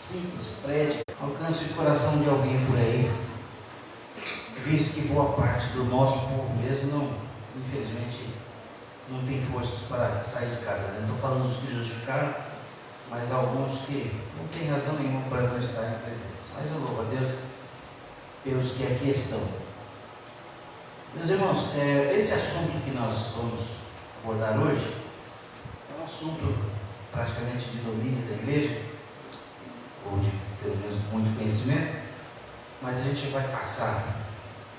simples, prédio, alcance o coração de alguém por aí, visto que boa parte do nosso povo mesmo não, infelizmente, não tem forças para sair de casa. Não estou falando dos que justificaram, mas alguns que não têm razão nenhuma para não estar em presença. Mas eu louvo a Deus pelos que aqui estão. Meus irmãos, esse assunto que nós vamos abordar hoje é um assunto praticamente de domínio da igreja, ou de pelo menos muito conhecimento, mas a gente vai passar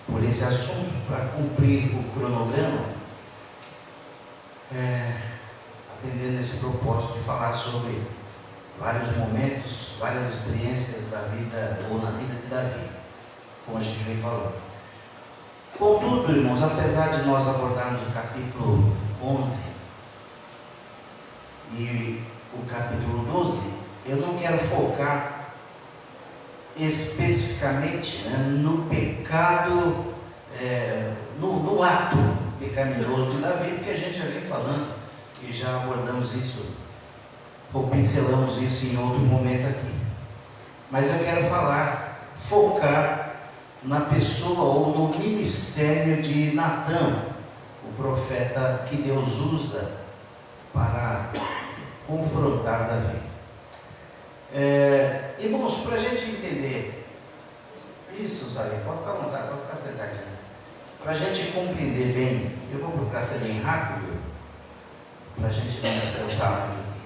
por esse assunto para cumprir o cronograma, atendendo esse propósito de falar sobre vários momentos, várias experiências da vida, ou na vida de Davi, como a gente vem falando. Contudo, irmãos, apesar de nós abordarmos o capítulo 11 e o capítulo 12, eu não quero focar especificamente, no pecado, no ato pecaminoso de Davi, porque a gente já vem falando e já abordamos isso, ou pincelamos isso em outro momento aqui. Mas eu quero focar na pessoa ou no ministério de Natã, o profeta que Deus usa para confrontar Davi. Irmãos, para a gente entender isso, sabe? Pode ficar à vontade, pode ficar sentadinho. Para a gente compreender bem, eu vou procurar ser bem rápido, para a gente não se cansar muito aqui.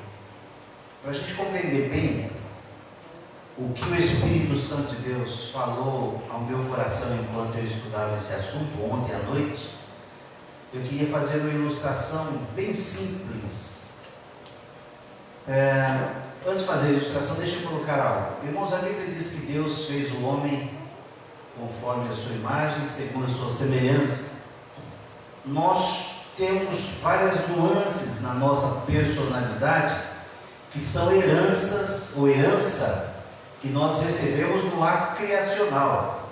Para a gente compreender bem o que o Espírito Santo de Deus falou ao meu coração enquanto eu estudava esse assunto ontem à noite, eu queria fazer uma ilustração bem simples. Antes de fazer a ilustração, deixa eu colocar algo. Irmãos, a Bíblia diz que Deus fez o homem conforme a sua imagem, segundo a sua semelhança. Nós temos várias nuances na nossa personalidade que são heranças ou herança que nós recebemos no ato criacional.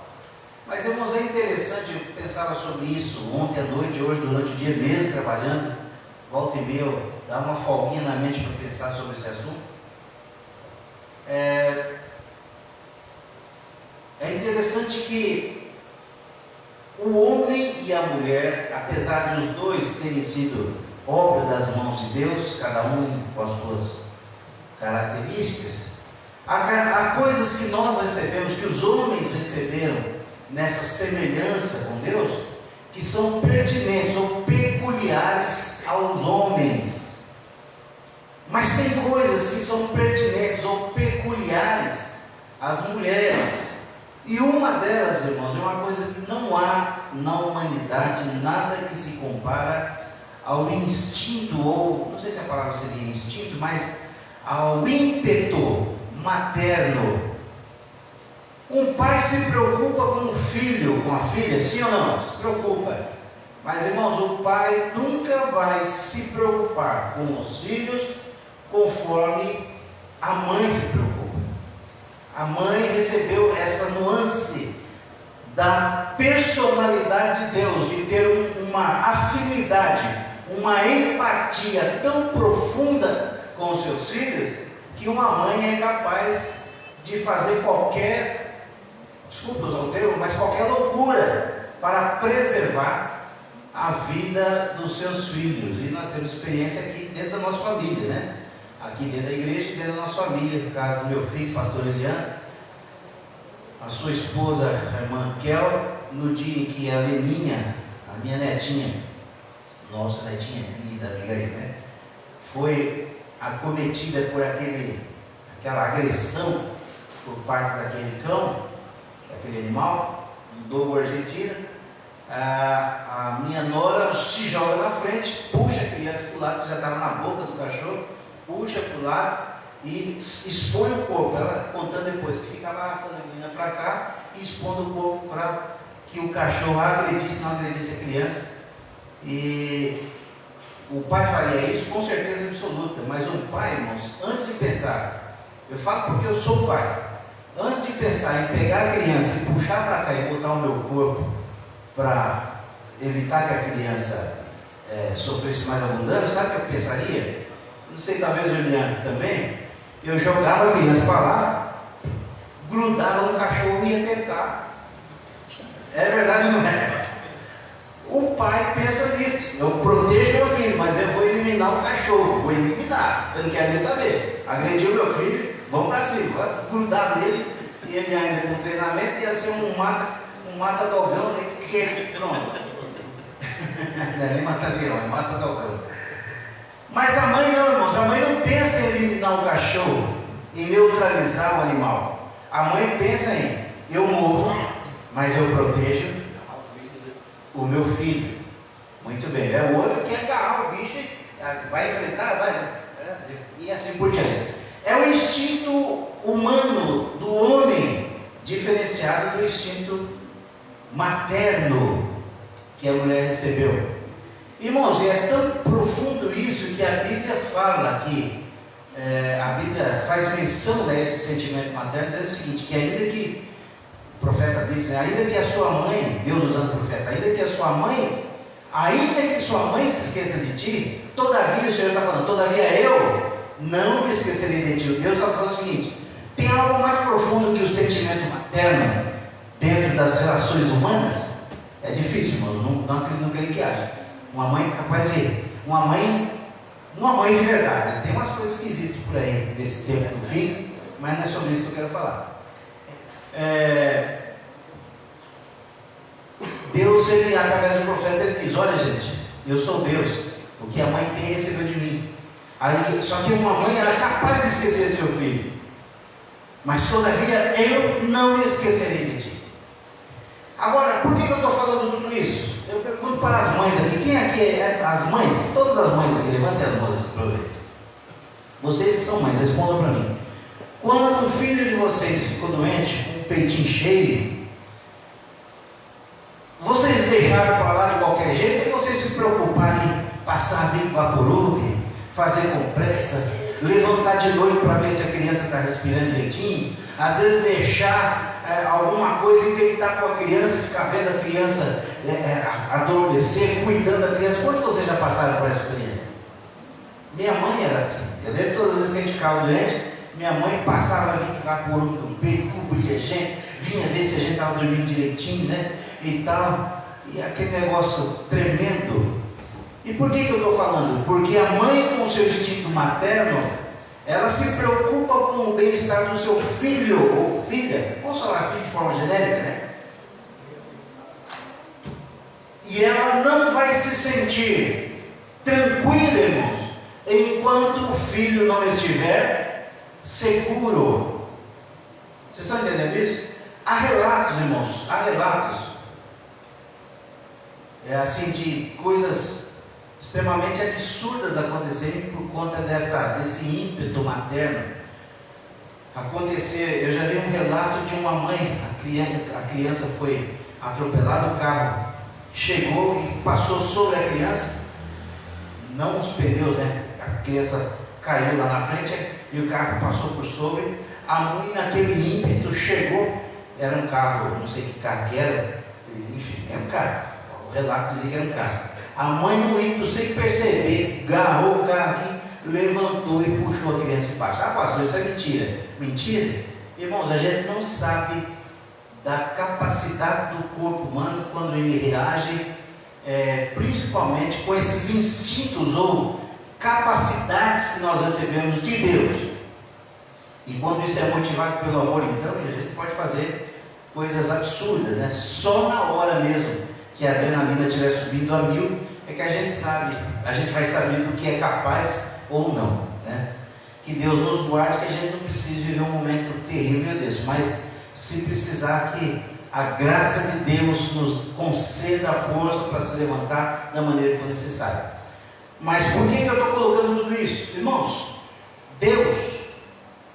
Mas, irmãos, é interessante, eu pensava sobre isso ontem à noite, hoje durante o dia mesmo, trabalhando, volta e meia, dá uma folguinha na mente para pensar sobre esse assunto. É interessante que o homem e a mulher, apesar de os dois terem sido obra das mãos de Deus, cada um com as suas características, há coisas que nós recebemos, que os homens receberam nessa semelhança com Deus, que são pertinentes ou peculiares aos homens. Mas tem coisas que são pertinentes ou peculiares às mulheres. E uma delas, irmãos, é uma coisa que não há na humanidade nada que se compara ao instinto, ou não sei se a palavra seria instinto, mas ao ímpeto materno. Um pai se preocupa com o filho, com a filha, sim ou não? Se preocupa. Mas, irmãos, o pai nunca vai se preocupar com os filhos conforme a mãe se preocupa. A mãe recebeu essa nuance da personalidade de Deus, de ter uma afinidade, uma empatia tão profunda com os seus filhos, que uma mãe é capaz de fazer qualquer, desculpa usar o termo, mas qualquer loucura para preservar a vida dos seus filhos. E nós temos experiência aqui dentro da nossa família, aqui dentro da igreja e dentro da nossa família. No caso do meu filho, pastor Eliane, a sua esposa, a irmã Kel, no dia em que a Leninha, a minha netinha, nossa netinha, linda amiga aí, foi acometida por aquela agressão por parte daquele cão, daquele animal, do dogo argentino, a minha nora se joga na frente, puxa a criança para o lado, que já estava na boca do cachorro, puxa para o lado e expõe o corpo. Ela contando depois que ficava arrastando a menina para cá e expondo o corpo para que o cachorro agredisse, não agredisse a criança. E o pai faria isso com certeza absoluta, mas o pai, irmãos, antes de pensar, eu falo porque eu sou pai, antes de pensar em pegar a criança e puxar para cá e botar o meu corpo para evitar que a criança sofresse mais algum dano, sabe o que eu pensaria? Não sei, talvez o Juliano também. Eu jogava a criança para lá grudava no cachorro e ia tentar. É verdade ou não é? O pai pensa nisso: eu protejo meu filho, mas eu vou eliminar o cachorro, vou eliminar, eu não quero nem saber. Agrediu meu filho, vamos para cima, vai grudar nele, e ele ainda com treinamento ia ser um mata-dogão, né? Pronto. Não é nem mata-leão, é mata-dogão. Mas a mãe não, irmãos, a mãe não pensa em eliminar o cachorro, em neutralizar o animal. A mãe pensa em: eu morro, mas eu protejo o meu filho. Muito bem, é o outro que quer agarrar o bicho, vai enfrentar, vai, e assim por diante. É o instinto humano do homem, diferenciado do instinto materno que a mulher recebeu. Irmãos, é tão profundo isso que a Bíblia fala que a Bíblia faz menção a esse sentimento materno, dizendo o seguinte: que ainda que o profeta diz, né, ainda que a sua mãe, Deus usando o profeta, ainda que sua mãe se esqueça de ti, todavia, o Senhor está falando, todavia eu não me esquecerei de ti. O Deus está falando o seguinte: tem algo mais profundo que o sentimento materno dentro das relações humanas? É difícil, irmãos, não creio que haja. Uma mãe capaz de, uma mãe de verdade, né? Tem umas coisas esquisitas por aí nesse tempo do fim, mas não é sobre isso que eu quero falar. Deus, ele, através do profeta, ele diz: olha, gente, eu sou Deus, o que a mãe tem recebeu de mim. Aí, só que uma mãe era capaz de esquecer do seu filho, mas todavia eu não me esquecerei de ti. Agora, por que eu estou falando tudo isso? Eu pergunto para as mães aqui: quem aqui é as mães? Todas as mães aqui, levantem as mãos para eu ver. Vocês que são mães, respondam para mim. Quando o filho de vocês ficou doente, com um peitinho cheio, vocês deixaram para lá de qualquer jeito, ou vocês se preocuparam em passar Vicks Vaporub, fazer compressa, levantar de noite para ver se a criança está respirando direitinho, às vezes deixar alguma coisa e deitar com a criança, ficar vendo a criança adormecer, cuidando da criança? Quantos de vocês já passaram por essa experiência? Minha mãe era assim. Eu lembro todas as vezes que a gente ficava doente, minha mãe passava Vicks Vaporub no peito, cobria a gente, vinha ver se a gente estava dormindo direitinho, né? E tal, e aquele negócio tremendo. E por que eu estou falando? Porque a mãe, com o seu instinto materno, ela se preocupa com o bem-estar do seu filho ou filha. Vamos falar filho de forma genérica, né? E ela não vai se sentir tranquila, irmãos, enquanto o filho não estiver seguro. Vocês estão entendendo isso? Há relatos, irmãos, há relatos assim, de coisas extremamente absurdas acontecerem por conta desse ímpeto materno. Eu já vi um relato de uma mãe, a criança foi atropelada, o carro chegou e passou sobre a criança, não os pneus, né? A criança caiu lá na frente e o carro passou por sobre. A mãe, naquele ímpeto, chegou, era um carro, não sei que carro que era, enfim, era um carro. O relato dizia que era um carro. A mãe, no ímpeto, sem perceber, agarrou o carro aqui, levantou e puxou a criança embaixo. Pastor, isso é mentira. Mentira? Irmãos, a gente não sabe da capacidade do corpo humano quando ele reage, principalmente com esses instintos ou capacidades que nós recebemos de Deus. E quando isso é motivado pelo amor, então, a gente pode fazer coisas absurdas, né? Só na hora mesmo que a adrenalina estiver subindo a 1000, é que a gente vai saber do que é capaz ou não, né? Que Deus nos guarde, que a gente não precise viver um momento terrível desse, mas se precisar, que a graça de Deus nos conceda a força para se levantar da maneira que for necessária. Mas por que eu estou colocando tudo isso? Irmãos, Deus,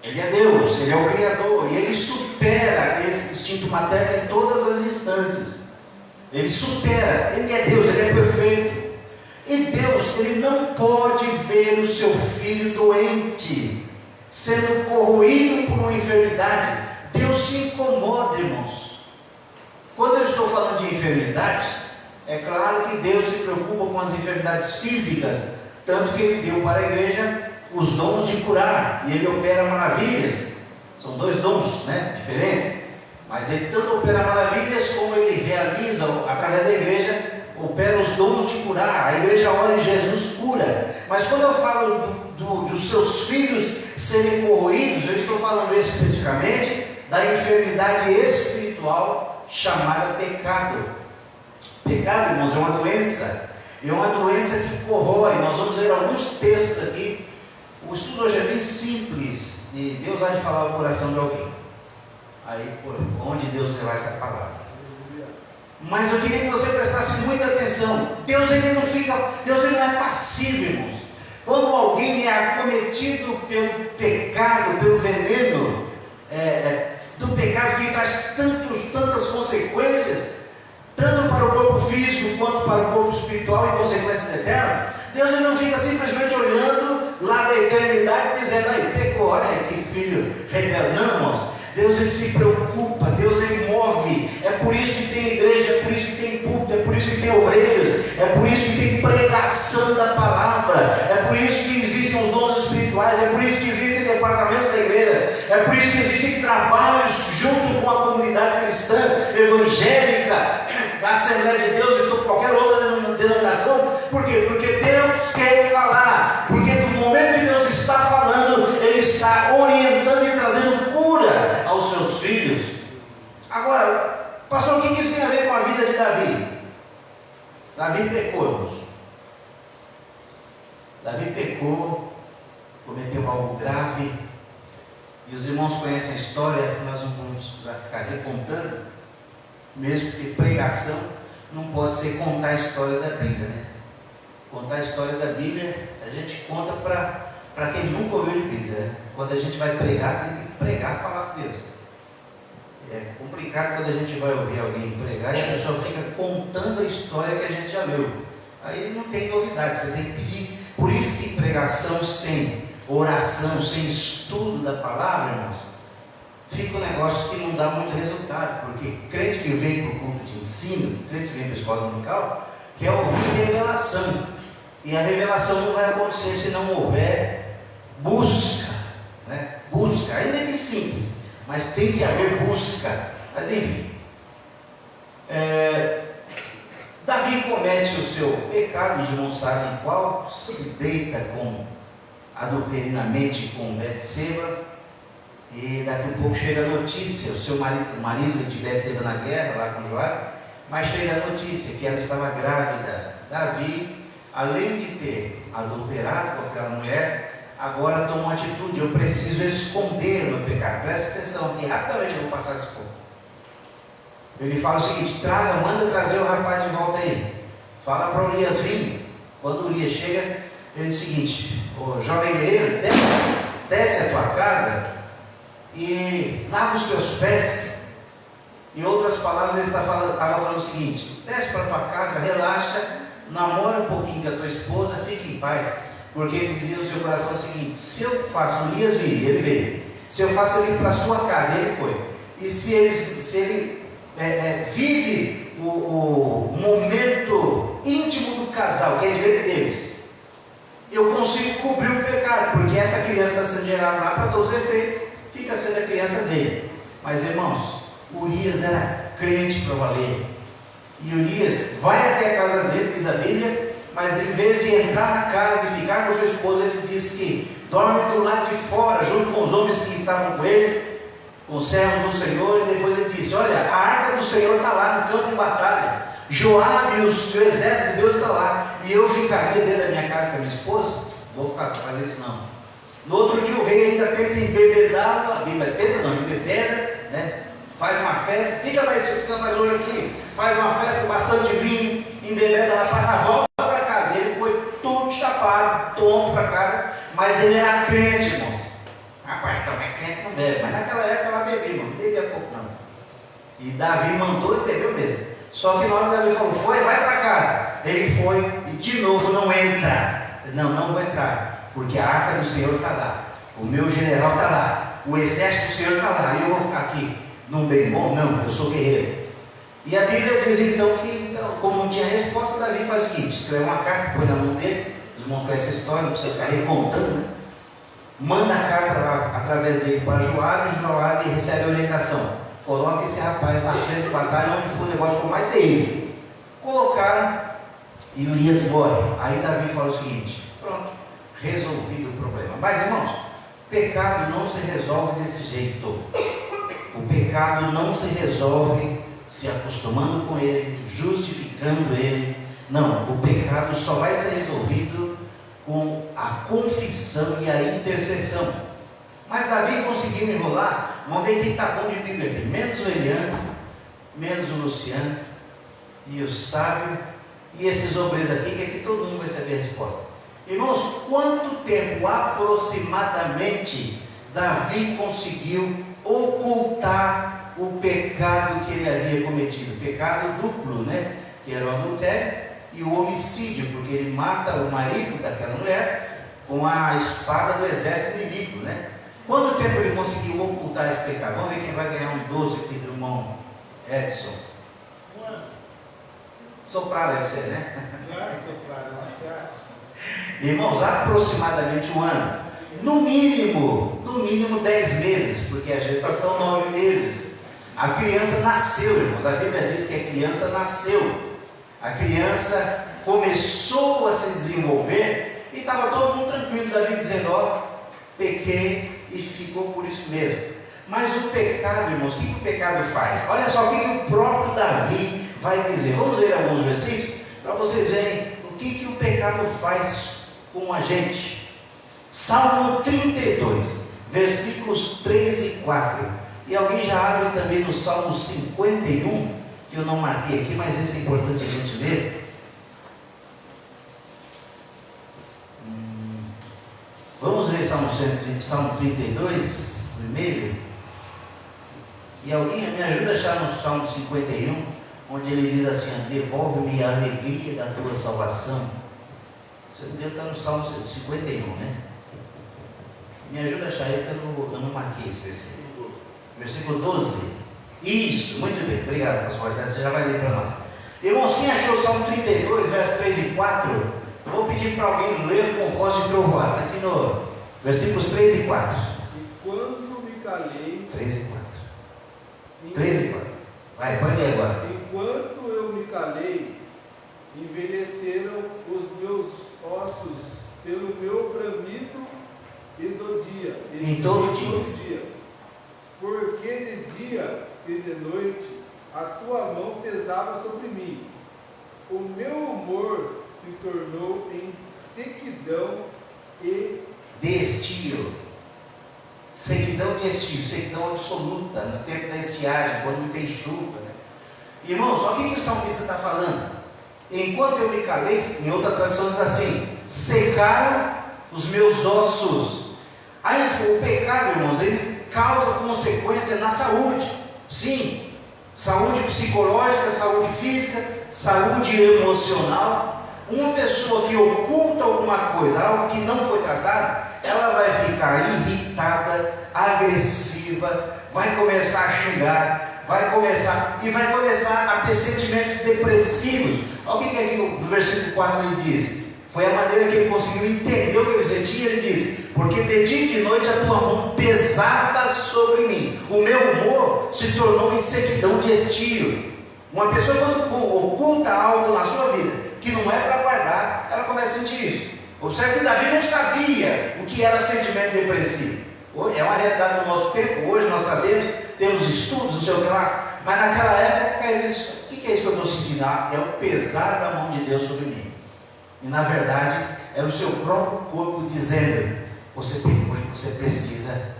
Ele é Deus, Ele é o Criador, e Ele supera esse instinto materno em todas as instâncias. Ele supera, Ele é Deus, Ele é perfeito. E Deus, Ele não pode ver o seu filho doente, sendo corroído por uma enfermidade. Deus se incomoda, irmãos. Quando eu estou falando de enfermidade, é claro que Deus se preocupa com as enfermidades físicas, tanto que Ele deu para a igreja os dons de curar, e Ele opera maravilhas. São dois dons, né, diferentes. sinais. Ele tanto opera maravilhas como ele realiza, através da igreja, opera os dons de curar. A igreja ora e Jesus cura. Mas quando eu falo dos seus filhos serem corroídos, eu estou falando especificamente da enfermidade espiritual chamada pecado. Pecado, irmãos, é uma doença. É uma doença que corrói. Nós vamos ler alguns textos aqui. O estudo hoje é bem simples. E Deus vai falar o coração de alguém. Aí, por onde Deus levar essa palavra. Mas eu queria que você prestasse muita atenção. Deus ele não é passivo, irmãos. Quando alguém é acometido pelo pecado, pelo veneno do pecado que traz tantas consequências, tanto para o corpo físico quanto para o corpo espiritual e consequências eternas, Deus ele não fica simplesmente olhando lá da eternidade dizendo, aí pecou, olha aí que filho rebelde. Não, irmãos. Deus ele se preocupa, Deus ele move. É por isso que tem igreja, é por isso que tem púlpito, é por isso que tem obreiros, é por isso que tem pregação da palavra, é por isso que existem os dons espirituais, é por isso que existem departamentos da igreja, é por isso que existem trabalhos junto com a comunidade cristã, evangélica, da Assembleia de Deus e de qualquer outra denominação. Por quê? Porque Deus quer falar, porque no momento que Deus está falando, Ele está orientando e trazendo cura aos seus filhos. Agora, pastor, o que isso tem a ver com a vida de Davi? Davi pecou, irmãos. Davi pecou, cometeu algo grave, e os irmãos conhecem a história, nós não vamos ficar recontando, mesmo que pregação não pode ser contar a história da Bíblia, né? Contar a história da Bíblia, a gente conta para quem nunca ouviu de Bíblia, né? Quando a gente vai pregar, tem que pregar a palavra de Deus. É complicado quando a gente vai ouvir alguém pregar e a pessoa fica contando a história que a gente já leu. Aí não tem novidade, você tem que pedir. Por isso que pregação sem oração, sem estudo da palavra, irmãos, fica um negócio que não dá muito resultado. Porque crente que vem para o culto de ensino, crente que vem para a escola dominical, quer ouvir revelação. E a revelação não vai acontecer se não houver busca, né? Busca, ainda é que simples, mas tem que haver busca. Mas enfim, Davi comete o seu pecado, os irmãos sabem qual, se deita adulterinamente com Betseba, e daqui um pouco chega a notícia, o seu marido de Betseba na guerra, lá com Joabe, mas chega a notícia que ela estava grávida. Davi, além de ter adulterado com aquela mulher, agora toma uma atitude, eu preciso esconder o meu pecado. Presta atenção aqui, rapidamente eu vou passar esse ponto. Ele fala o seguinte, manda trazer o rapaz de volta aí. Fala para Urias vir. Quando Urias chega, ele diz o seguinte, o jovem guerreiro, desce a tua casa e lava os teus pés. Em outras palavras, ele estava falando o seguinte, desce para a tua casa, relaxa, namora um pouquinho com a tua esposa, fique em paz. Porque ele dizia no seu coração o seguinte, se eu faço, Urias vir, ele veio. Se eu faço ele para a sua casa, ele foi. E se ele vive o momento íntimo do casal, que é direito deles, eu consigo cobrir o pecado, porque essa criança está sendo gerada lá para todos os efeitos, fica sendo a criança dele. Mas irmãos, Urias era crente para valer, e Urias vai até a casa dele, diz a Bíblia, mas em vez de entrar na casa e ficar com sua esposa, ele diz que dorme do lado de fora, junto com os homens que estavam com ele, com os servos do Senhor. E depois ele disse, olha, a arca do Senhor está lá no campo de batalha, Joabe e o exército de Deus está lá, e eu ficaria dentro da minha casa com a minha esposa? Vou ficar para fazer isso não. No outro dia o rei ainda tenta embebedá-lo, a Bíblia tenta, não, embebeda, né? Faz uma festa, fica mais hoje aqui, faz uma festa com bastante vinho, embebeda o rapaz, volta para casa. Ele foi todo chapado, tonto para casa, mas ele era crente, irmãos. Rapaz, então é crente, não bebe, mas naquela época ela bebia, irmão, não bebia pouco não. E Davi mandou e bebeu mesmo. Só que na hora que Davi falou, vai para casa. Ele foi e de novo não entra. Não vou entrar, porque a arca do Senhor está lá, o meu general está lá, o exército do Senhor está lá, e eu vou ficar aqui num bem bom? Não, eu sou guerreiro. E a Bíblia diz então que, como não tinha resposta, Davi faz o seguinte, escreve uma carta, põe na mão dele, os irmãos conhecem essa história, não precisa ficar recontando, né? Manda a carta lá, através dele para Joabe, e Joabe recebe a orientação, coloca esse rapaz na frente do batalha, onde foi o negócio ficou mais terrível. Colocaram e Urias morre. Aí Davi fala o seguinte: pronto, resolvido o problema. Mas, irmãos, pecado não se resolve desse jeito. O pecado não se resolve se acostumando com ele, justificando ele. Não, o pecado só vai ser resolvido com a confissão e a intercessão. Mas Davi conseguiu enrolar. Vamos ver quem está bom de Bíblia aqui. Menos o Eliano, menos o Luciano, e o sábio, e esses obreiros aqui, que aqui todo mundo vai saber a resposta. Irmãos, quanto tempo aproximadamente Davi conseguiu ocultar o pecado que ele havia cometido? Pecado duplo, né? Que era o adultério e o homicídio, porque ele mata o marido daquela mulher com a espada do exército inimigo, né? Quanto tempo ele conseguiu ocultar esse pecado? Vamos ver quem vai ganhar um doce aqui do irmão Edson. Um ano. Soprado aí você, né? Não é soprado, não, você acha? Irmãos, aproximadamente um ano. No mínimo 10 meses, porque a gestação 9 meses. A criança nasceu, irmãos. A Bíblia diz que a criança nasceu. A criança começou a se desenvolver e estava todo mundo tranquilo. Davi dizendo: ó, pequei e ficou por isso mesmo. Mas o pecado, irmãos, o que o pecado faz? Olha só o que o próprio Davi vai dizer. Vamos ler alguns versículos para vocês verem o que o pecado faz com a gente. Salmo 32, versículos 3 e 4. E alguém já abre também no Salmo 51, que eu não marquei aqui, mas esse é importante a gente ler. Vamos ler Salmo 32 primeiro. E alguém me ajuda a achar no Salmo 51, onde ele diz assim: devolve-me a alegria da tua salvação. Se não me engano, está no Salmo 51, né? Me ajuda a achar aí, porque eu não marquei esse versículo. Versículo 12. Isso, muito bem, obrigado, pastor Marcelo, você já vai ler para nós. Irmãos, quem achou o Salmo 32, versos 3 e 4, eu vou pedir para alguém ler com voz de trovoada, aqui no versículos 3 e 4. E quando me calei. 3 e 4. 3 e 4. Vai, pode ler agora. Enquanto eu me calei, envelheceram os meus ossos pelo meu bramido e do dia. Em todo dia. Porque de dia e de noite a tua mão pesava sobre mim. O meu humor se tornou em sequidão e de estio. Sequidão de estio, sequidão absoluta, no tempo da estiagem, quando não tem chuva, né? Irmãos, olha o que o salmista está falando. Enquanto eu me calei, em outra tradução diz assim: secaram os meus ossos. Aí o pecado, irmãos, ele causa consequência na saúde. Sim, saúde psicológica, saúde física, saúde emocional. Uma pessoa que oculta alguma coisa, algo que não foi tratado, ela vai ficar irritada, agressiva, vai começar a xingar, vai começar a ter sentimentos depressivos. Olha o que aqui no versículo 4 ele diz. Foi a maneira que ele conseguiu entender o que ele sentia. Ele diz: porque de dia e de noite a tua mão pesava sobre mim, o meu humor se tornou em sequidão de estio. Uma pessoa, quando oculta algo na sua vida que não é para guardar, ela começa a sentir isso. Observe que Davi não sabia o que era sentimento depressivo. É uma realidade do nosso tempo. Hoje nós sabemos, temos estudos, não sei o que lá, mas naquela época ele disse: o que é isso que eu estou sentindo? É o pesar da mão de Deus sobre mim. E na verdade é o seu próprio corpo dizendo: você precisa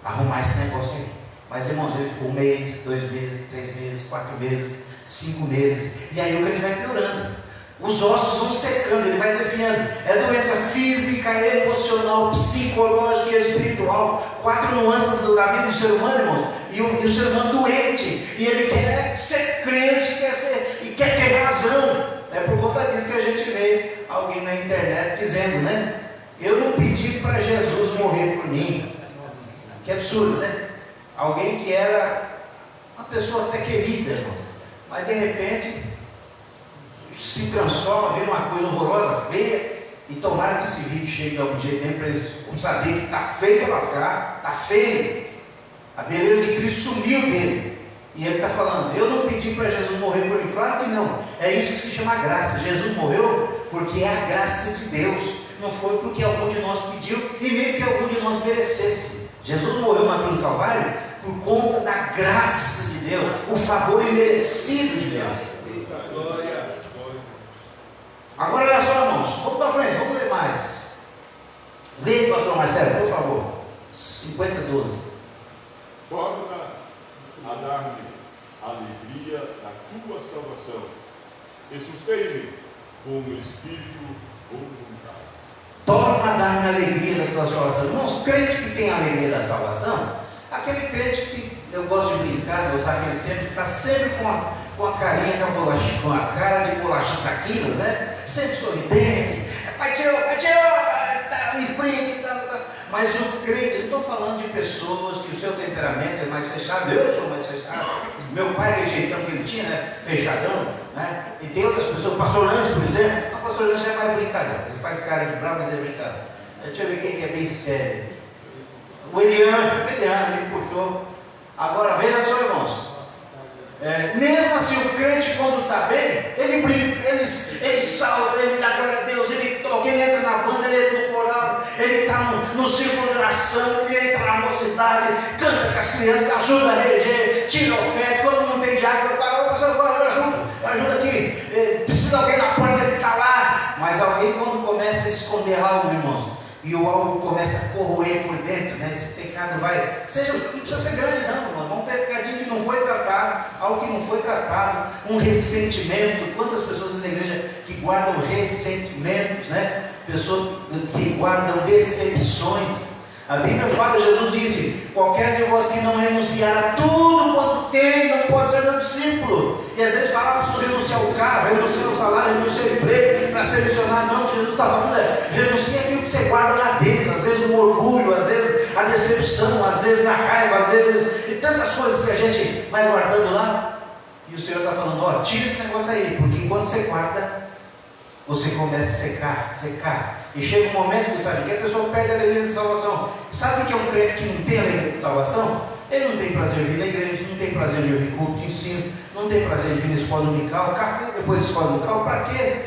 arrumar esse negócio aí. Mas irmãos, ele ficou 1 mês, 2 meses, 3 meses, 4 meses, 5 meses, e aí o que ele vai piorando. Os ossos vão secando, ele vai definhando. É doença física, emocional, psicológica e espiritual. 4 nuances da vida do ser humano, irmãos. E o ser humano doente, e ele quer ser crente, quer ter razão. É por conta disso que a gente vê alguém na internet dizendo, né? Eu não pedi para Jesus morrer por mim. Que absurdo, né? Alguém que era uma pessoa até querida, irmão, mas de repente se transforma, vira uma coisa horrorosa, feia, e tomara que esse vídeo chegue algum dia dentro para eles saber que está feio para lascar, está feio. A beleza de Cristo sumiu dele. E ele está falando, eu não pedi para Jesus morrer por mim. Claro que não. É isso que se chama graça. Jesus morreu porque é a graça de Deus. Não foi porque algum de nós pediu e nem que algum de nós merecesse. Jesus morreu na cruz do Calvário por conta da graça de Deus, o favor imerecido de Deus. Glória. Agora olha só, irmãos, vamos para frente, vamos ler mais. Leia, pastor Marcelo, por favor. 50:12. Torna a dar-me a alegria da tua salvação e sustém-me com o espírito voluntário. Torna a dar-me a alegria da tua salvação. Irmãos, crente que tem a alegria da salvação, aquele crente que, eu gosto de brincar, de usar aquele termo, que está sempre com a carinha, com a cara de bolachinha traquinas, né? Sempre sorridente, vai tio, tá, me prende, tá. Mas o crente, eu estou falando de pessoas que o seu temperamento é mais fechado, eu sou mais fechado, meu pai, aquele jeitão que ele tinha, né? Fechadão, né? E tem outras pessoas, o pastor Lance, por exemplo, o pastor Lance é mais brincalhão, ele faz cara de bravo, mas é brincalhão. Deixa eu ver quem que é bem sério. O Eliano, me puxou. Agora veja só, irmãos. Mesmo assim, o crente, quando está bem, ele brinca, ele salta, ele dá glória a Deus, ele toca, ele entra na banda, ele entra no coral, ele está no círculo de oração, ele entra na mocidade, canta com as crianças, ajuda a reger, tira oferta. Quando não tem diácono, eu ajuda aqui. Precisa alguém na porta, ele está lá. Mas alguém, quando começa a esconder algo, irmãos, e o algo começa a corroer por dentro, né? Esse pecado vai, não precisa ser grande não, irmão. Um pecadinho que não foi tratado, algo que não foi tratado, um ressentimento. Quantas pessoas na igreja que guardam ressentimentos, né? Pessoas que guardam decepções. A Bíblia fala, Jesus disse, qualquer de vós que não renunciar a tudo quanto tem, não pode ser meu discípulo. E às vezes falava sobre renunciar ao carro, renunciar ao salário, renunciar ao emprego, para ser missionário. Não, Jesus está falando, renuncia aquilo que você guarda lá dentro. Às vezes o orgulho, às vezes a decepção, às vezes a raiva, às vezes, e tantas coisas que a gente vai guardando lá. E o Senhor está falando, tira esse negócio aí, porque enquanto você guarda, você começa a secar. E chega um momento, sabe, que a pessoa perde a alegria de salvação. Sabe o que é um crente que não tem alegria de salvação? Ele não tem prazer de vir na igreja, não tem prazer de ouvir culto de ensino, não tem prazer de vir na escola dominical, café depois da escola dominical, para quê?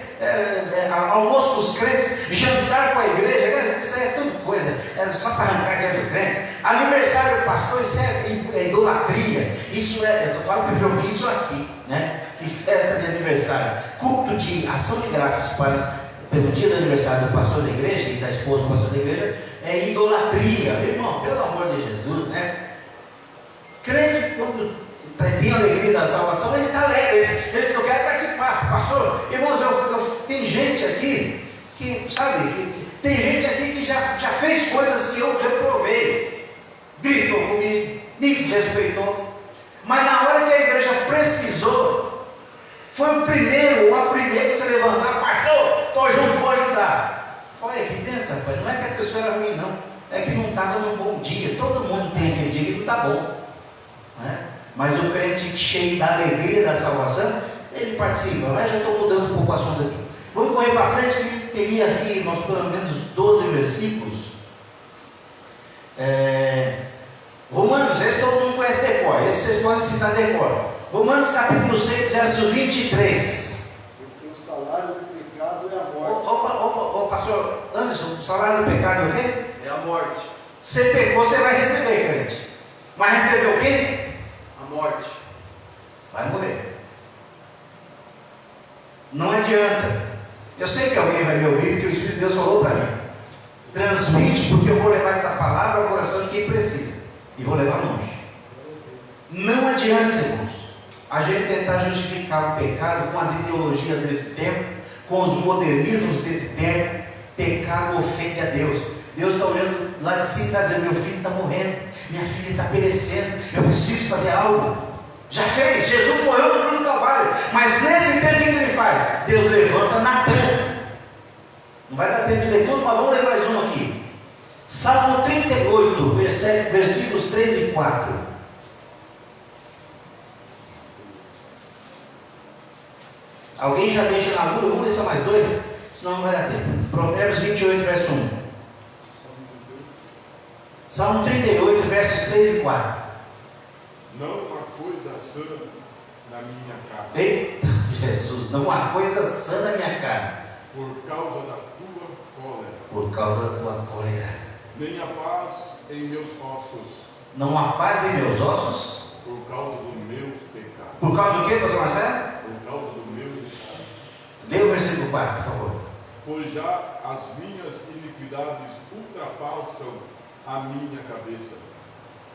Almoço dos crentes, jantar com a igreja, isso aí é tudo coisa, é só para arrancar dinheiro do crente. Aniversário do pastor, isso é idolatria. Isso eu falo que eu já ouvi isso aqui, né? Que festa de aniversário, culto de ação de graças pelo dia do aniversário do pastor da igreja e da esposa do pastor da igreja, é idolatria. Irmão, pelo amor de Jesus, né? Crente, quando tem a alegria da salvação, ele está alegre, eu quero participar. Pastor, irmãos, tem gente aqui que, sabe, tem gente aqui que já fez coisas que eu reprovei, gritou comigo, me desrespeitou, mas na hora que a igreja precisou, foi o primeiro ou a primeira que se levantar, pastor, estou junto, vou ajudar. Olha que pensa, rapaz, não é que a pessoa era ruim, não, é que não estava num bom dia. Todo mundo tem aquele dia que não está bom, né? Mas o crente cheio da alegria da salvação, ele participa. Mas já estou mudando um pouco o assunto aqui. Vamos correr para frente, que teria aqui nós pelo menos 12 versículos. Romanos, esse todo mundo conhece decor, esse vocês podem citar decor. Romanos capítulo 6, verso 23. Porque o salário do pecado é a morte. Ô pastor Anderson, o salário do pecado é o quê? É a morte. Você pecou, você vai receber, crente. Mas recebeu o quê? A morte. Vai morrer. Não adianta. Eu sei que alguém vai me ouvir, porque o Espírito de Deus falou para mim. Transmite, porque eu vou levar essa palavra ao coração de quem precisa. E vou levar longe. Não adianta, irmãos, a gente tentar justificar o pecado com as ideologias desse tempo, com os modernismos desse tempo. Pecado ofende a Deus. Deus está olhando lá de cima e está dizendo, meu filho está morrendo, minha filha está perecendo, eu preciso fazer algo. Já fez, Jesus morreu no cruz do Calvário, mas nesse tempo o que ele faz? Deus levanta Natan. Não vai dar tempo de ler tudo, mas vamos ler mais um aqui. Salmo 38, versículos 3 e 4. Alguém já deixa na lua? Vamos ler só mais dois, senão não vai dar tempo. Provérbios 28, verso 1. Salmo 38, versos 3 e 4. não há coisa sã na minha carne. Eita, Jesus, não há coisa sã na minha carne, Por causa da tua cólera. por causa da tua cólera. Nem a paz em meus ossos. Não há paz em meus ossos, Por causa do meu pecado. por causa do que, pastor Marcelo? Por causa do meu pecado. Dê o versículo 4, por favor. Pois já as minhas iniquidades ultrapassam a minha cabeça.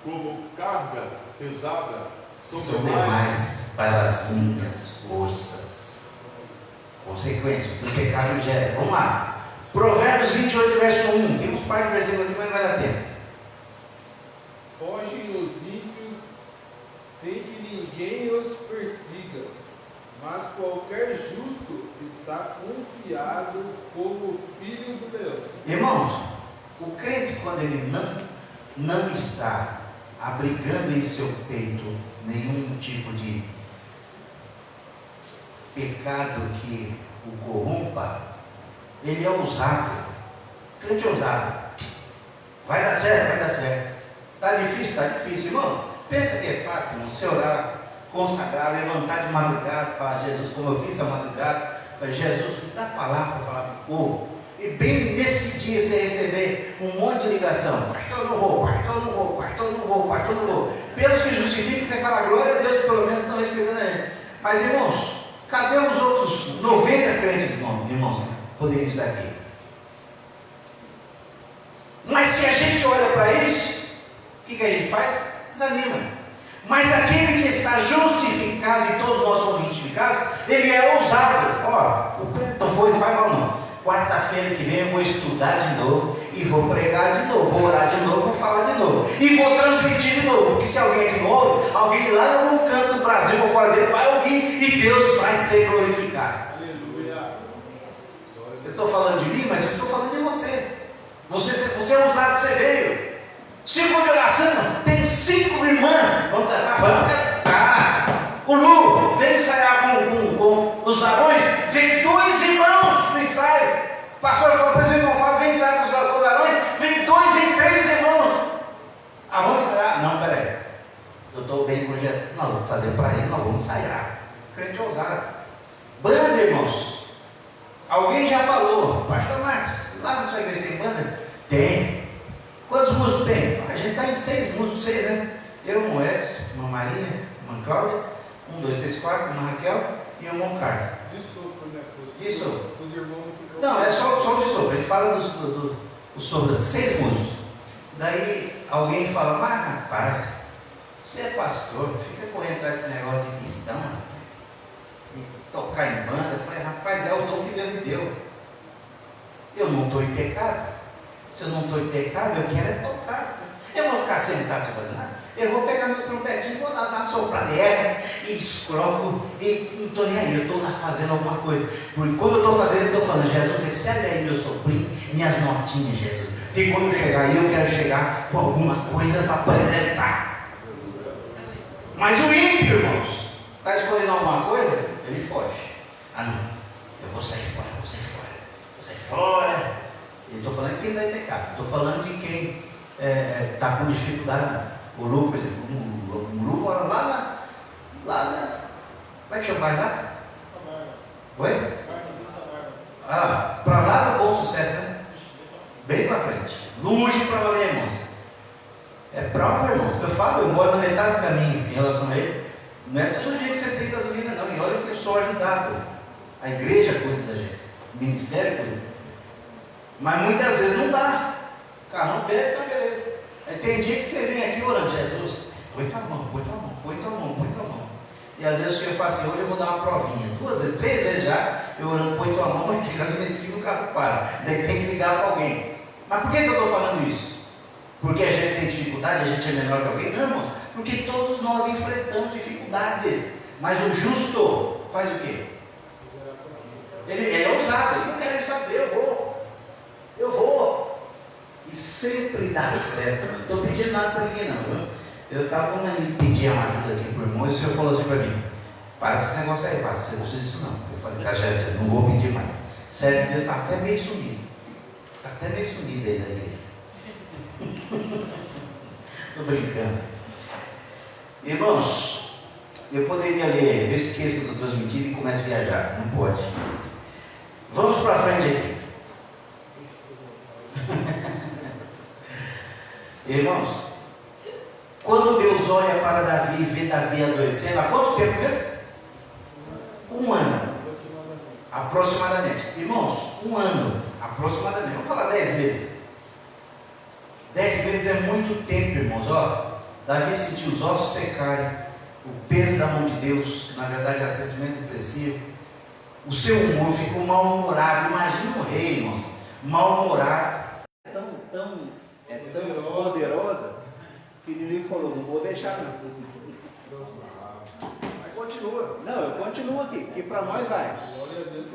Como carga pesada São demais para as minhas forças. Consequência do pecado gera. Vamos lá. Provérbios 28, verso 1. Temos parte do versículo aqui, mas não vai dar tempo. Fogem os ímpios sem que ninguém os persiga, mas qualquer justo está confiado como o filho do leão. Irmãos, o crente, quando ele não está abrigando em seu peito nenhum tipo de pecado que o corrompa, ele é ousado. Crente ousado. Vai dar certo, vai dar certo. Está difícil, irmão. Pensa que é fácil, irmão, você orar, consagrar, levantar de madrugada, falar, Jesus, como eu fiz a madrugada, falar, Jesus, me dá a palavra para falar para o povo. E bem nesse dia você receber um monte de ligação, pastor não vou, pastor não vou, pastor não vou, pastor não vou. Pelos que justificam, você fala, glória a Deus, pelo menos estão respeitando a gente. Mas irmãos, cadê os outros 90 crentes, irmãos, poderiam estar aqui? Mas se a gente olha para isso, o que a gente faz? Desanima. Mas aquele que está justificado, e todos nós somos justificados, ele é ousado. Ó, o crente não foi, não faz mal não. Quarta-feira que vem eu vou estudar de novo, e vou pregar de novo, vou orar de novo, vou falar de novo, e vou transmitir de novo, porque se alguém aqui não ouve, alguém lá em algum canto do Brasil ou fora dele vai ouvir, e Deus vai ser glorificado. Aleluia. Eu estou falando de mim, mas eu estou falando de você. Você é ousado, você veio. Círculo de oração, tem 5 irmãs. Vamos cantar. O Lu vem ensaiar com os varões, vem 2 irmãos no ensaio. O pastor falou para o irmão, vem ensaiar com os varões, vem 2, vem 3 irmãos. Vamos ensaiar? Não, peraí. Eu estou bem com o projeto. Nós vamos fazer para ele, nós vamos ensaiar. Crente ousado. Banda, irmãos. Alguém já falou, pastor Marcos, lá na sua igreja tem banda? Tem. Quantos músicos tem? A gente está em 6 músicos, 6, né? Eu, um Edson, uma Maria, uma Cláudia, 1, 2, 3, 4, uma Raquel e um irmão Carlos. De sopro, né? De sopro. Os irmãos não ficam. Não, é só o de sopro. Ele fala do sopro, 6 músicos. Daí alguém fala, mas rapaz, você é pastor, fica correndo atrás desse negócio de cristão, e tocar em banda. Eu falei, rapaz, é o dom que Deus me deu. Eu não estou em pecado. Se eu não estou em pecado, eu quero é tocar. Eu vou ficar sentado sem fazer nada. Eu vou pegar meu trompetinho, vou lá dar uma sopradeira e escroco e não estou nem aí. Eu estou lá fazendo alguma coisa. Porque quando eu estou fazendo, eu estou falando, Jesus, recebe aí meu sobrinho, minhas notinhas, Jesus. E quando eu chegar aí, eu quero chegar com alguma coisa para apresentar. Mas o ímpio, irmãos, está escolhendo alguma coisa? Ele foge. Ah, não. Eu vou sair fora, vou sair fora. Vou sair fora. Eu estou falando de quem está em pecado. Estou falando de quem está com dificuldade. O Lu, por exemplo, o Lu mora lá na. Como é que chama mais lá? Oi? Para lá do Bom Sucesso, né? Bem para frente. Longe para lá, irmãos. É prova, irmãos. Eu falo, eu moro na metade do caminho em relação a ele. Não é todo dia que você tem gasolina, não. E olha que eu sou ajudado. A igreja cuida da gente. O ministério cuida. Mas muitas vezes não dá. O carro não bebe, tá beleza. Aí tem dia que você vem aqui orando, Jesus, põe tua mão, põe tua mão, põe tua mão, põe tua mão. E às vezes o Senhor fala assim, hoje eu vou dar uma provinha. 2 vezes, 3 vezes já, eu orando, põe tua mão, mas chega ali nesse o carro para. Daí tem que ligar para alguém. Mas por que eu estou falando isso? Porque a gente tem dificuldade, a gente é menor que alguém? Não, irmãos. Porque todos nós enfrentamos dificuldades. Mas o justo faz o quê? Ele é ousado, ele não quer saber, eu vou. E sempre dá certo. Não estou pedindo nada para ninguém, não. Viu? Eu estava pedindo uma ajuda aqui para o irmão e o senhor falou assim para mim: para com esse negócio aí, passa, você não precisa disso não. Eu falei, cara, já não vou pedir mais. Sério que Deus está até meio sumido. Está até meio sumido aí da igreja. Estou brincando. Irmãos, eu poderia ler, eu esqueço que eu estou transmitindo e começo a viajar, não pode. Vamos para frente aqui. Irmãos, quando Deus olha para Davi e vê Davi adoecendo, há quanto tempo mesmo? 1 ano, aproximadamente. Irmãos, 1 ano, aproximadamente, vamos falar 10 meses. 10 meses é muito tempo, irmãos. Ó, Davi sentiu os ossos secarem, o peso da mão de Deus, na verdade era sentimento depressivo. O seu humor ficou mal-humorado. Imagina o rei, irmão, mal-humorado. É tão poderosa que o inimigo falou: não vou deixar não. Mas continua. Não, eu continuo aqui, porque para nós vai.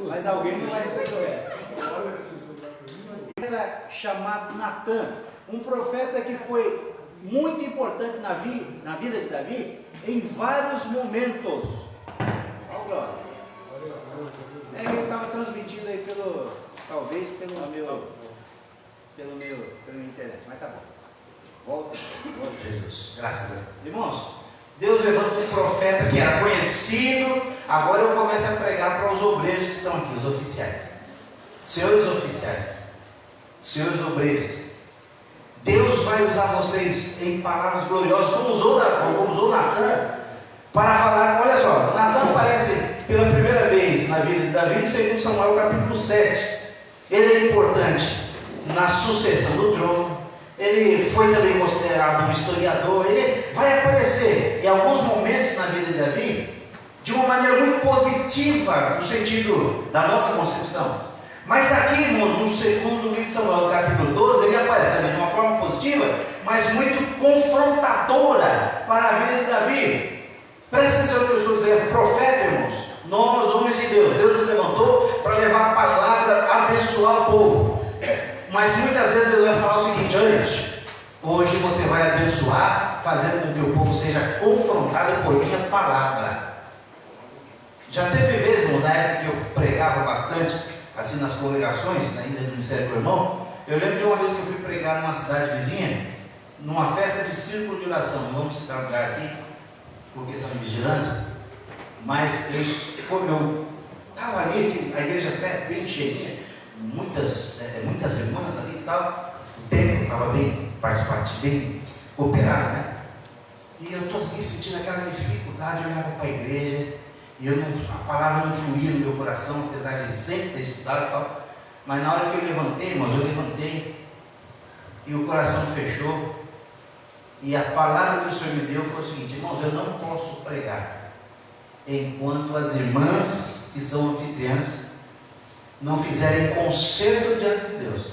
Mas alguém não vai receber. Chamado Natan, um profeta que foi muito importante na vida de Davi em vários momentos. Olha, glória. Eu estava transmitindo aí talvez pela internet, mas tá bom. Volta, Jesus, graças a Deus. Irmãos, Deus levanta um profeta que era conhecido. Agora eu começo a pregar para os obreiros que estão aqui, os oficiais. Senhores oficiais, senhores obreiros, Deus vai usar vocês em palavras gloriosas, como usou Natan, para falar. Olha só, Natan aparece pela primeira vez na vida de Davi, segundo Samuel capítulo 7. Ele é importante na sucessão do trono. Ele foi também considerado um historiador. Ele vai aparecer em alguns momentos na vida de Davi de uma maneira muito positiva, no sentido da nossa concepção. Mas aqui, irmãos, no segundo livro de Samuel, capítulo 12, ele aparece também de uma forma positiva, mas muito confrontadora para a vida de Davi. Presta atenção no que eu estou dizendo. Profeta, irmãos, nós, homens de Deus, Deus nos levantou para levar a palavra, abençoar o povo. Mas muitas vezes Deus vai falar o seguinte: antes, hoje você vai abençoar, fazendo com que o povo seja confrontado por minha palavra. Já teve vezes, irmão, na época que eu pregava bastante, assim nas congregações, ainda no Ministério do Irmão, eu lembro de uma vez que eu fui pregar numa cidade vizinha, numa festa de círculo de oração. Não vamos citar o lugar aqui, por questão de vigilância, mas eu estava ali, a igreja bem cheinha, muitas irmãs ali e tal, o templo estava bem participativo, bem cooperado, né? E eu estou sentindo aquela dificuldade, eu olhava para a igreja, e a palavra não fluía no meu coração, apesar de sempre ter estudado e tal. Mas na hora que eu levantei, irmãos, eu levantei e o coração fechou. E a palavra que o Senhor me deu foi o seguinte: irmãos, eu não posso pregar enquanto as irmãs que são anfitriãs não fizerem conserto diante de Deus.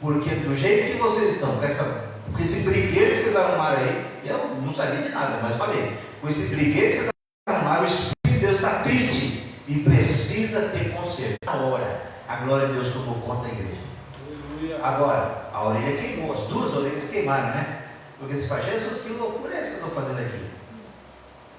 Porque do jeito que vocês estão, com esse brinquedo que vocês arrumaram aí, eu não sabia de nada, mas falei, com esse brinquedo que vocês arrumaram, o Espírito de Deus está triste e precisa ter conserto. Na hora, a glória de Deus tomou conta da igreja. Agora, a orelha queimou, as duas orelhas queimaram, né? Porque você fala: Jesus, que loucura é essa que eu estou fazendo aqui?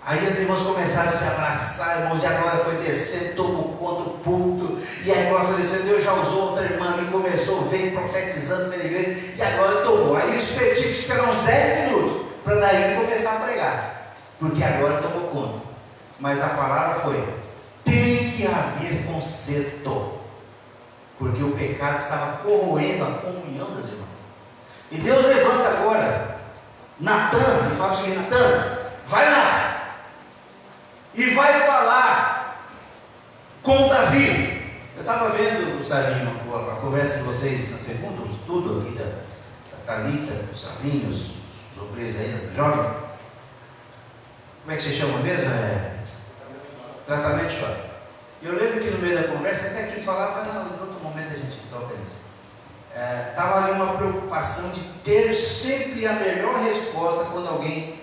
Aí as irmãs começaram a se abraçar, irmãos, e a glória foi descendo, tomou conta do culto, e a glória foi descendo. Deus já usou outra irmã ali, começou, veio profetizando pela igreja, e a glória tomou. Aí o Espírito tinha que esperar uns 10 minutos, para daí começar a pregar, porque a glória tomou conta. Mas a palavra foi: tem que haver conserto, porque o pecado estava corroendo a comunhão das irmãs. E Deus levanta agora Natan e fala o seguinte: Natan, vai lá e vai falar com Davi. Eu estava vendo, Gustavinho, a conversa de vocês na segunda, o estudo aqui da Thalita, os Sabrinhos, os obreiros ainda, os jovens. Como é que você chama mesmo? Tratamento de choque. Eu lembro que no meio da conversa até quis falar, mas não, em outro momento a gente toca nisso. Estava ali uma preocupação de ter sempre a melhor resposta quando alguém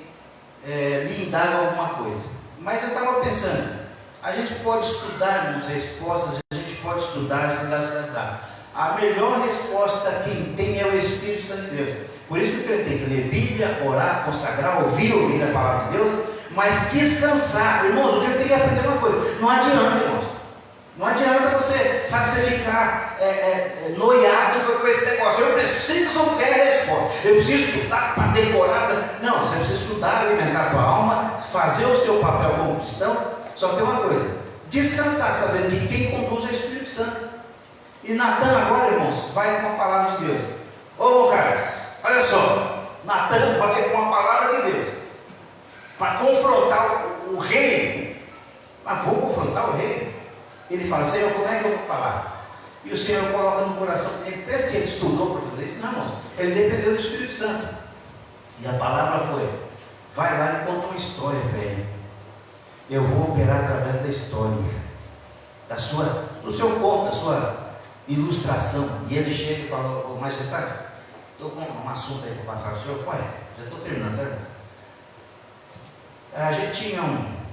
lhe indaga alguma coisa. Mas eu estava pensando, a gente pode estudar as respostas, a gente pode estudar. A melhor resposta quem tem é o Espírito Santo de Deus. Por isso que eu tenho que ler Bíblia, orar, consagrar, ouvir a palavra de Deus, mas descansar. Irmãos, eu tenho que aprender uma coisa: não adianta, irmãos. Não adianta você ficar noiado com esse negócio. Eu preciso ter resposta. Eu preciso estudar para decorar. Não, você precisa estudar, alimentar a tua alma, fazer o seu papel como cristão. Só tem uma coisa: descansar, sabendo que quem conduz é o Espírito Santo. E Natan agora, irmãos, vai com a palavra de Deus. Ô Carlos, olha só, Natan vai com a palavra de Deus para confrontar o rei. Mas vou confrontar o rei? Ele fala: Senhor, como é que eu vou falar? E o Senhor coloca no coração dele. Pensa que ele estudou para fazer isso? Não, irmãos, ele dependeu do Espírito Santo. E a palavra foi: vai lá e conta uma história para ele. Eu vou operar através da história, do seu conto, da sua ilustração. E ele chega e fala: ô majestade, estou com um assunto aí para passar. O senhor, pai, já estou terminando, tá, irmão? A gente tinha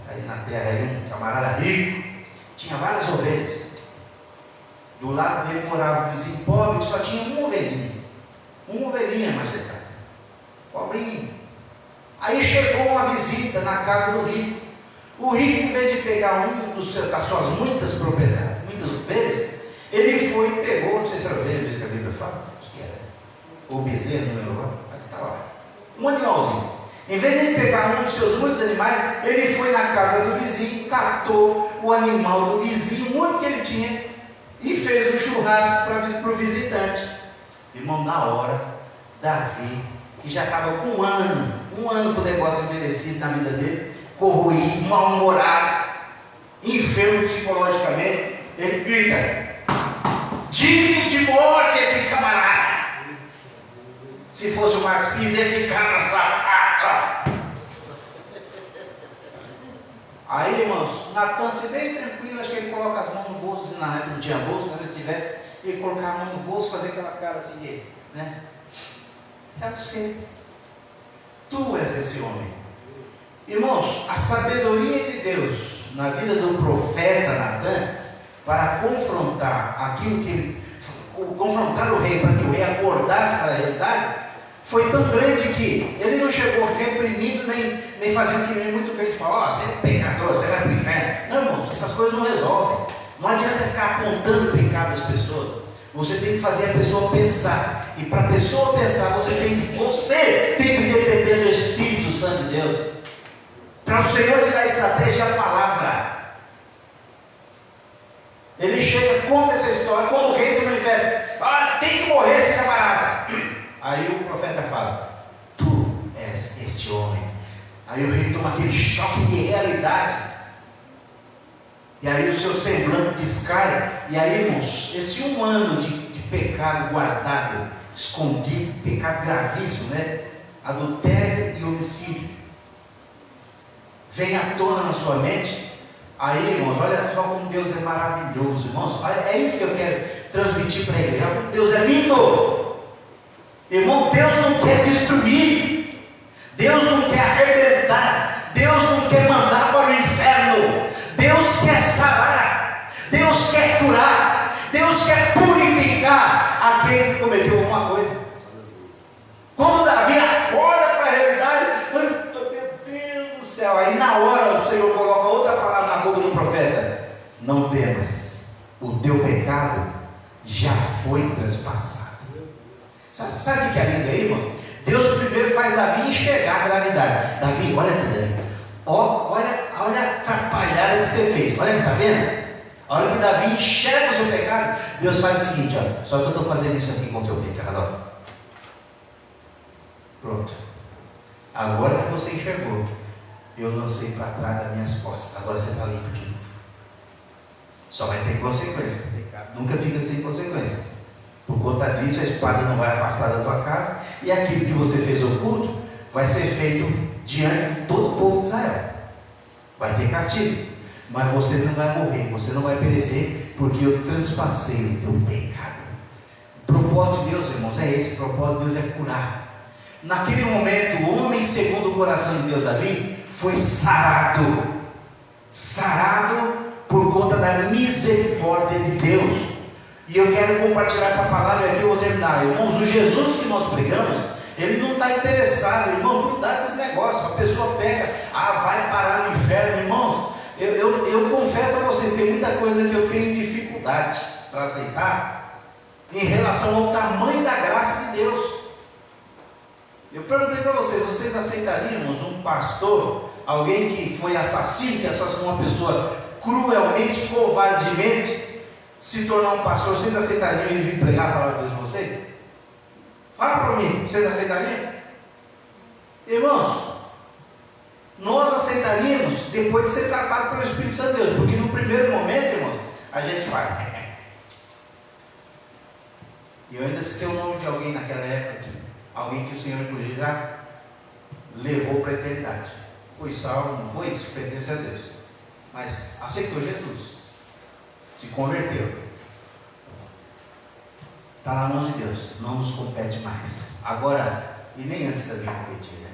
aí na terra um camarada rico, tinha várias ovelhas. Do lado dele morava um vizinho pobre que só tinha uma ovelhinha, majestade, pobrinho. Aí chegou uma visita na casa do rico. O rico, em vez de pegar das suas muitas propriedades, muitas ovelhas, ele foi e pegou, não sei se era ovelha que a Bíblia fala, acho que era, ou bezerro, não lembro agora, mas está lá, um animalzinho. Em vez de ele pegar um dos seus muitos animais, ele foi na casa do vizinho, catou o animal do vizinho, muito que ele tinha, e fez um churrasco para o visitante. Irmão, na hora, Davi, que já estava com um ano com o negócio envelhecido na vida dele, corroído, mal-humorado, enfermo psicologicamente, ele grita: digno de morte esse camarada. Se fosse o Marcos Pires, esse cara safado. Aí, irmãos, Natan, se bem tranquilo, acho que ele coloca as mãos no bolso, na época não tinha bolso, talvez se tivesse, ele colocar a mão no bolso, fazer aquela cara assim de, né? É você. Tu és esse homem. Irmãos, a sabedoria de Deus na vida do profeta Natan, para confrontar confrontar o rei, para que o rei acordasse para a realidade, foi tão grande que ele não chegou reprimindo, nem fazendo que nem muito crente fala: ó, você é pecador, você vai para o inferno. Não, irmãos, essas coisas não resolvem. Não adianta ficar apontando o pecado das pessoas. Você tem que fazer a pessoa pensar. E para a pessoa pensar, você tem que depender do Espírito Santo de Deus. Para o Senhor te dar estratégia, a palavra. Ele chega, conta essa história. Quando o rei se manifesta: ah, tem que morrer esse camarada. Aí o profeta fala: tu és este homem. Aí o rei toma aquele choque de realidade. E aí o seu semblante descai. E aí, irmãos, esse um ano de pecado guardado, escondido, pecado gravíssimo, né? Adultério e homicídio, vem à tona na sua mente. Aí, irmãos, olha só como Deus é maravilhoso, irmãos. Olha, é isso que eu quero transmitir para a igreja. Como Deus é lindo. Irmão, Deus não quer destruir. Deus não quer arrebentar. Deus não quer mandar para o inferno. Deus quer sarar. Deus quer curar. Deus quer purificar aquele que cometeu alguma coisa. Quando Davi acorda para a realidade, meu Deus do céu, aí na hora o Senhor coloca outra palavra na boca do profeta: não temas, o teu pecado já foi transpassado. Sabe o que é lindo aí, irmão? Deus primeiro faz Davi enxergar a gravidade. Davi, olha aqui, Davi. Olha a atrapalhada que você fez. Olha aqui, está vendo? A hora que Davi enxerga o seu pecado, Deus faz o seguinte: ó, só que eu estou fazendo isso aqui com o teu pecado. Ó. Pronto. Agora que você enxergou, eu lancei para trás das minhas costas. Agora você está limpo de novo. Só vai ter consequência. Nunca fica sem consequência. Por conta disso, a espada não vai afastar da tua casa, e aquilo que você fez oculto vai ser feito diante de todo o povo de Israel. Vai ter castigo, mas você não vai morrer, você não vai perecer, porque eu transpassei o teu pecado. O propósito de Deus, irmãos, é esse. O propósito de Deus é curar. Naquele momento, o homem segundo o coração de Deus, Davi, foi sarado por conta da misericórdia de Deus. E eu quero compartilhar essa palavra aqui. Eu vou terminar, irmãos. O Jesus que nós pregamos, ele não está interessado, irmãos, cuidado com esse negócio. A pessoa pega, vai parar no inferno, irmãos. Eu confesso a vocês, tem muita coisa que eu tenho dificuldade para aceitar em relação ao tamanho da graça de Deus. Eu perguntei para vocês aceitariam um pastor, alguém que foi assassino, que assassinou uma pessoa cruelmente, covardemente, se tornar um pastor? Vocês aceitariam ele vir pregar a palavra de Deus para vocês? Fala para mim, vocês aceitariam? Irmãos, nós aceitaríamos depois de ser tratado pelo Espírito Santo de Deus, porque no primeiro momento, irmão, a gente faz. E eu ainda citei o nome de alguém naquela época aqui, alguém que o Senhor inclusive já levou para a eternidade. Foi salvo, não foi isso, pertence a Deus, mas aceitou Jesus, se converteu, está na mão de Deus, não nos compete mais agora, e nem antes também competia, né?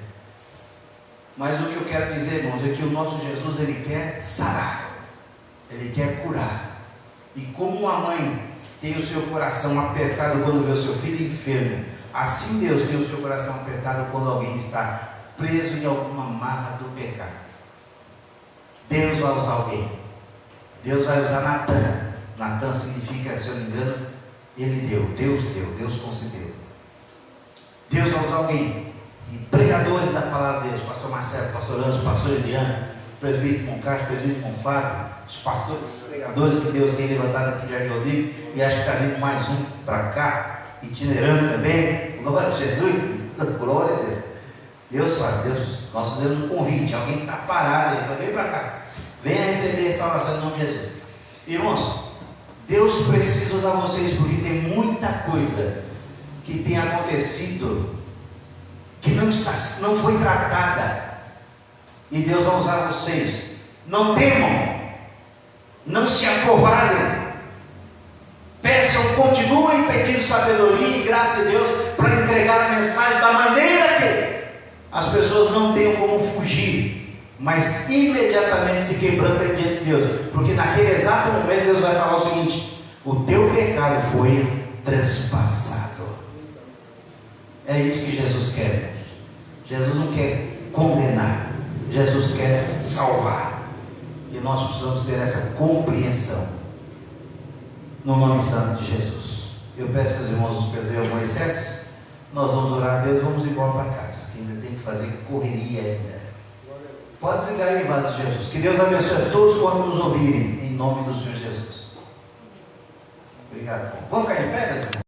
Mas o que eu quero dizer, irmãos, é que o nosso Jesus, ele quer sarar, ele quer curar. E como uma mãe tem o seu coração apertado quando vê o seu filho enfermo, assim Deus tem o seu coração apertado quando alguém está preso em alguma marra do pecado. Deus vai usar alguém. Deus vai usar Natan. Natan significa, se eu não me engano, ele deu, Deus concedeu. Deus vai usar alguém. E pregadores da palavra de Deus, pastor Marcelo, pastor Anjo, pastor Eliane, presbítero Moncarlos, presbítero Monfábio, os pastores, os pregadores que Deus tem levantado aqui de Jardim Rodrigo, e acho que está vindo mais um para cá, itinerando também. Glória a Jesus, glória a Deus. Deus sabe, nós fizemos um convite, alguém que está parado aí, vem para cá, venha receber a restauração em nome de Jesus. Irmãos, Deus precisa usar vocês, porque tem muita coisa que tem acontecido que não foi tratada, e Deus vai usar vocês. Não temam, não se acovardem, peçam, continuem pedindo sabedoria e graça de Deus para entregar a mensagem da maneira que as pessoas não tenham como fugir, mas imediatamente se quebrantam diante de Deus, porque naquele exato momento Deus vai falar o seguinte: o teu pecado foi transpassado. É isso que Jesus quer. Jesus não quer condenar, Jesus quer salvar, e nós precisamos ter essa compreensão no nome santo de Jesus. Eu peço que os irmãos nos perdoem algum excesso. Nós vamos orar a Deus, vamos embora para casa, que ainda tem que fazer correria ainda. Pode desligar aí, vaso de Jesus. Que Deus abençoe a todos quando nos ouvirem, em nome do Senhor Jesus. Obrigado. Vamos ficar em pé, meus irmãos?